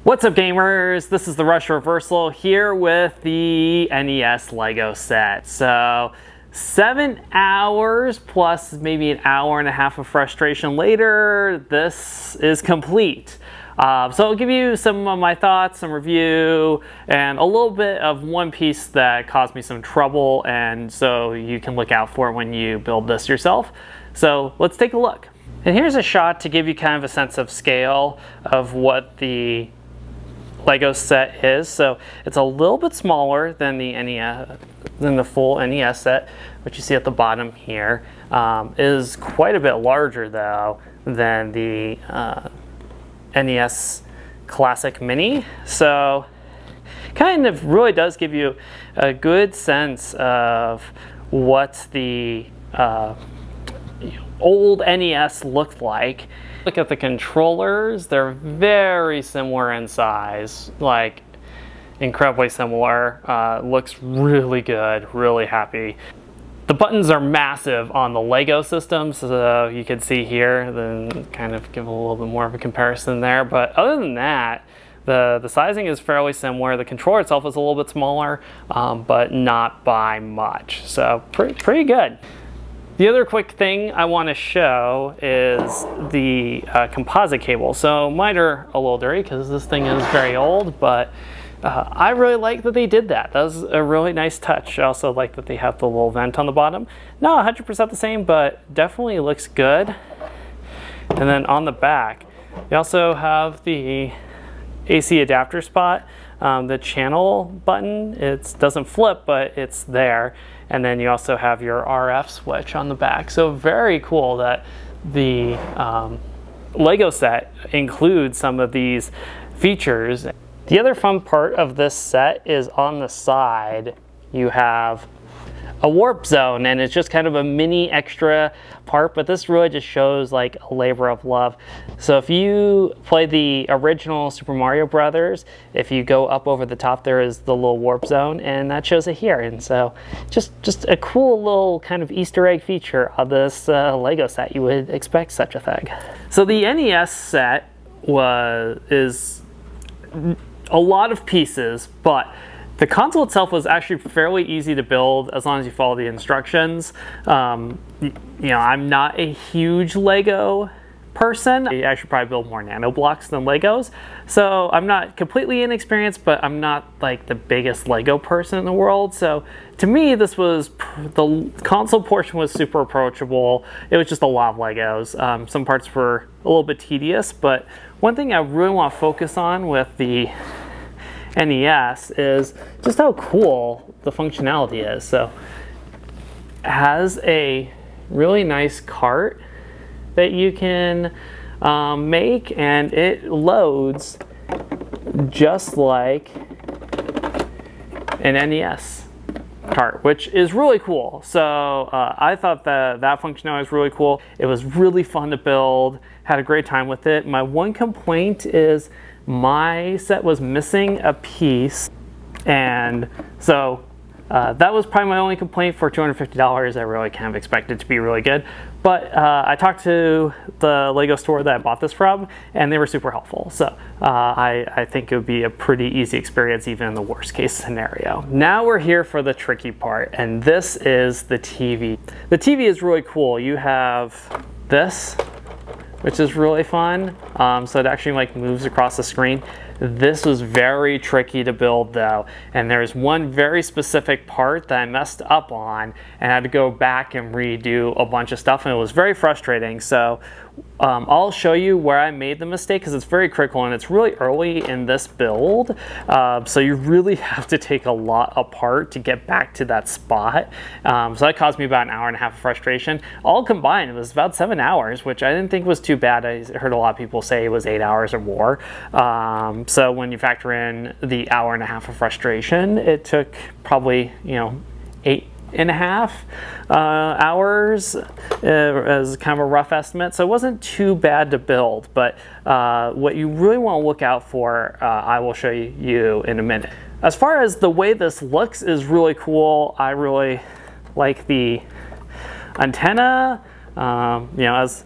What's up, gamers? This is the Rush Reversal here with the NES Lego set. So 7 hours plus maybe an hour and a half of frustration later, this is complete. So I'll give you some of my thoughts, some review, and a little bit of one piece that caused me some trouble, and so you can look out for it when you build this yourself. So let's take a look. And here's a shot to give you kind of a sense of scale of what the Lego set is. So it's a little bit smaller than the NES, than the full NES set, which you see at the bottom here. Is quite a bit larger though than the NES Classic Mini. So kind of really does give you a good sense of what the old NES looked like. Look at the controllers, they're very similar in size, like incredibly similar. Looks really good, really happy. The buttons are massive on the Lego system, so you can see here, then kind of give a little bit more of a comparison there. But other than that, the sizing is fairly similar. The controller itself is a little bit smaller, but not by much. So pretty good. The other quick thing I want to show is the composite cable. So mine are a little dirty because this thing is very old, but I really like that they did that. That was a really nice touch. I also like that they have the little vent on the bottom. Not 100% the same, but definitely looks good. And then on the back, they also have the AC adapter spot. The channel button, it doesn't flip, but it's there. And then you also have your RF switch on the back. So very cool that the Lego set includes some of these features. The other fun part of this set is on the side, you have a warp zone, and it's just kind of a mini extra part, but this really just shows like a labor of love. So if you play the original Super Mario Brothers, if you go up over the top, there is the little warp zone, and that shows it here. And so just a cool little kind of Easter egg feature of this Lego set. You would expect such a thing. So the NES set is a lot of pieces, but the console itself was actually fairly easy to build as long as you follow the instructions. You know, I'm not a huge Lego person. I should probably build more nano blocks than Legos. So I'm not completely inexperienced, but I'm not like the biggest Lego person in the world. So to me, this was, the console portion was super approachable. It was just a lot of Legos. Some parts were a little bit tedious, but one thing I really want to focus on with the NES is just how cool the functionality is. So it has a really nice cart that you can make, and it loads just like an NES cart, which is really cool. So I thought that functionality was really cool. It was really fun to build, had a great time with it. My one complaint is my set was missing a piece, and so that was probably my only complaint. For $250, I really kind of expected it to be really good. But I talked to the Lego store that I bought this from, and they were super helpful. So I think it would be a pretty easy experience even in the worst case scenario. Now we're here for the tricky part, and this is the TV. The TV is really cool. You have this, which is really fun. So it actually like moves across the screen. This was very tricky to build though, and there's one very specific part that I messed up on and I had to go back and redo a bunch of stuff, and it was very frustrating. So I'll show you where I made the mistake because it's very critical and it's really early in this build. So you really have to take a lot apart to get back to that spot. So that caused me about an hour and a half of frustration. All combined, it was about 7 hours, which I didn't think was too bad. I heard a lot of people say it was 8 hours or more. So when you factor in the hour and a half of frustration, it took probably, you know, 8.5 hours as kind of a rough estimate. So it wasn't too bad to build, but what you really want to look out for, I will show you in a minute. As far as the way this looks is really cool. I really like the antenna. You know, as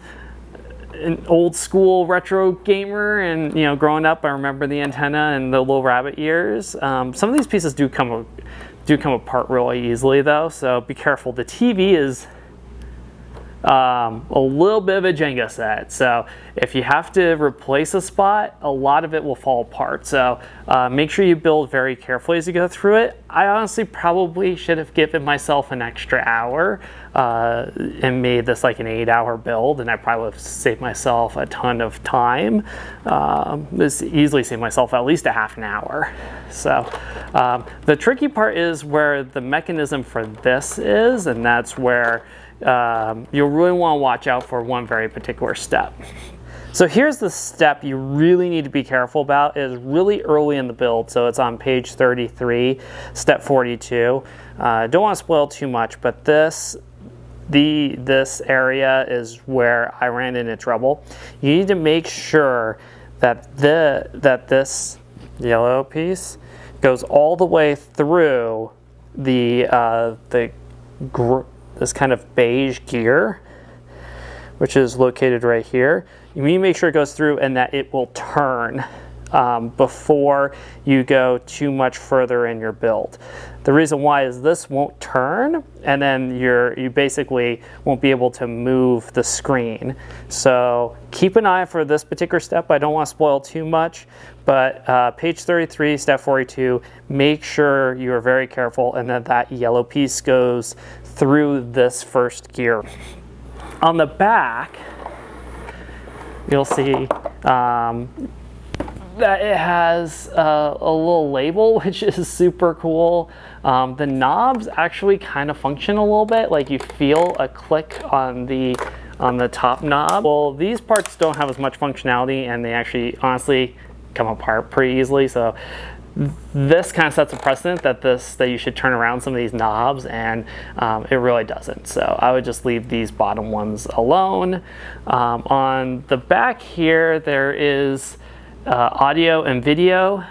an old school retro gamer, and growing up, I remember the antenna and the little rabbit ears. Some of these pieces do come apart really easily though, so be careful. The TV is a little bit of a Jenga set, so if you have to replace a spot, a lot of it will fall apart. So make sure you build very carefully as you go through it. I honestly probably should have given myself an extra hour and made this like an 8-hour build, and I probably would have saved myself a ton of time. This easily saved myself at least a half an hour. So the tricky part is where the mechanism for this is, and that's where you'll really want to watch out for one very particular step. So here's the step you really need to be careful about. It is really early in the build, so it's on page 33, step 42. Don't want to spoil too much, but this area is where I ran into trouble. You need to make sure that this yellow piece goes all the way through this kind of beige gear, which is located right here. You need to make sure it goes through and that it will turn before you go too much further in your build. The reason why is this won't turn, and then you basically won't be able to move the screen. So keep an eye for this particular step. I don't want to spoil too much, but page 33, step 42, make sure you are very careful and that yellow piece goes through this first gear. On the back, you'll see that it has a little label, which is super cool. The knobs actually kind of function a little bit, like you feel a click on the top knob. Well, these parts don't have as much functionality, and they actually honestly come apart pretty easily. So this kind of sets a precedent that you should turn around some of these knobs, and it really doesn't. So I would just leave these bottom ones alone. On the back here, there is audio and video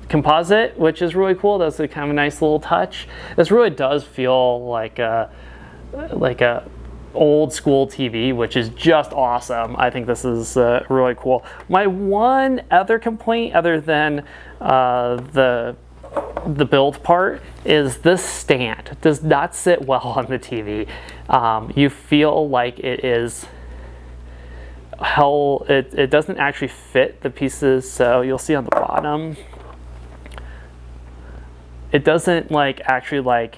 composite, which is really cool. That's a kind of a nice little touch. This really does feel like a old school TV, which is just awesome. I think this is really cool. My one other complaint, other than the build part, is this stand. It does not sit well on the TV. You feel like it is it doesn't actually fit the pieces. So you'll see on the bottom, it doesn't actually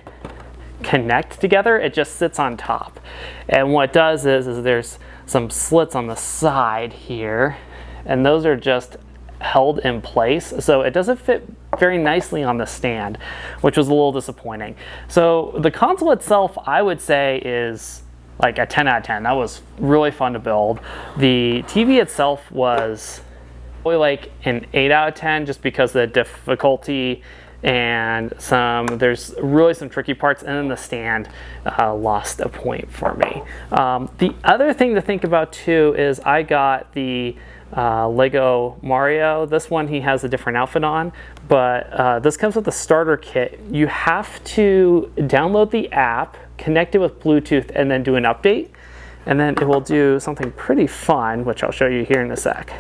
connect together. It just sits on top, and what it does is there's some slits on the side here, and those are just held in place, so it doesn't fit very nicely on the stand, which was a little disappointing. So the console itself, I would say, is like a 10 out of 10. That was really fun to build. The TV itself was probably like an 8 out of 10, just because of the difficulty, and there's really some tricky parts, and then the stand lost a point for me. The other thing to think about too is I got the Lego Mario. This one, he has a different outfit on, but this comes with a starter kit. You have to download the app, connect it with Bluetooth, and then do an update, and then it will do something pretty fun, which I'll show you here in a sec.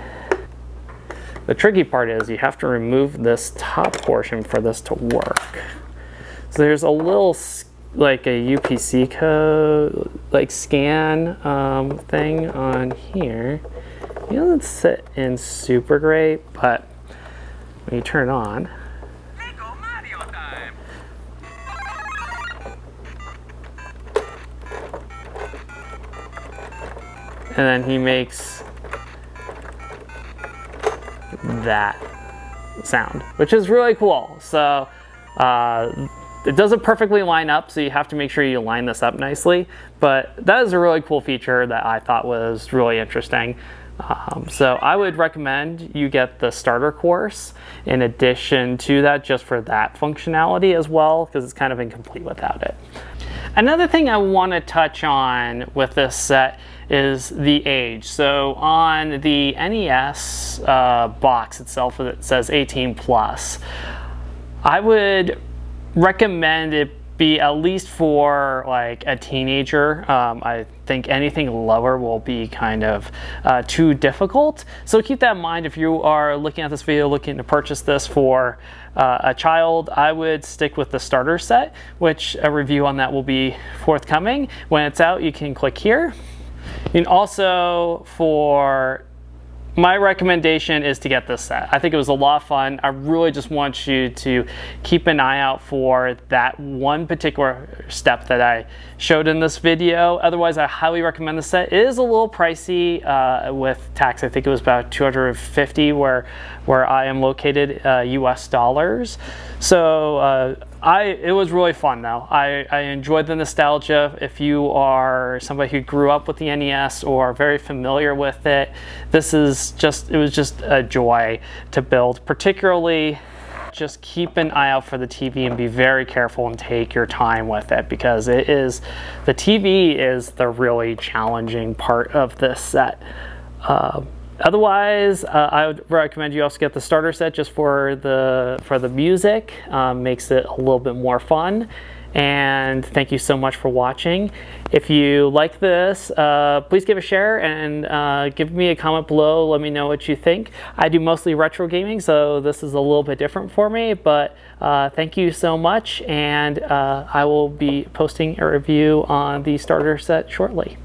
The tricky part is you have to remove this top portion for this to work. So there's a little like a UPC code, scan thing on here. It doesn't sit in super great, but when you turn it on, Lego Mario time. And then he makes that sound, which is really cool. So it doesn't perfectly line up, so you have to make sure you line this up nicely, but that is a really cool feature that I thought was really interesting. So I would recommend you get the starter course in addition to that, just for that functionality as well, because it's kind of incomplete without it. Another thing I want to touch on with this set is the age. So on the NES box itself, it says 18 plus. I would recommend it be at least for like a teenager. I think anything lower will be kind of too difficult. So keep that in mind if you are looking at this video, looking to purchase this for a child. I would stick with the starter set, which a review on that will be forthcoming. When it's out, you can click here. And also, for my recommendation is to get this set. I think it was a lot of fun. I really just want you to keep an eye out for that one particular step that I showed in this video. Otherwise, I highly recommend the set. It is a little pricey with tax. I think it was about $250 where I am located, US dollars. So it was really fun though. I enjoyed the nostalgia. If you are somebody who grew up with the NES or very familiar with it, it was just a joy to build. Particularly, just keep an eye out for the TV and be very careful and take your time with it, because the TV is the really challenging part of this set. Otherwise, I would recommend you also get the starter set just for the music. Makes it a little bit more fun. And thank you so much for watching. If you like this, please give a share and give me a comment below. Let me know what you think. I do mostly retro gaming, so this is a little bit different for me, but thank you so much, and I will be posting a review on the starter set shortly.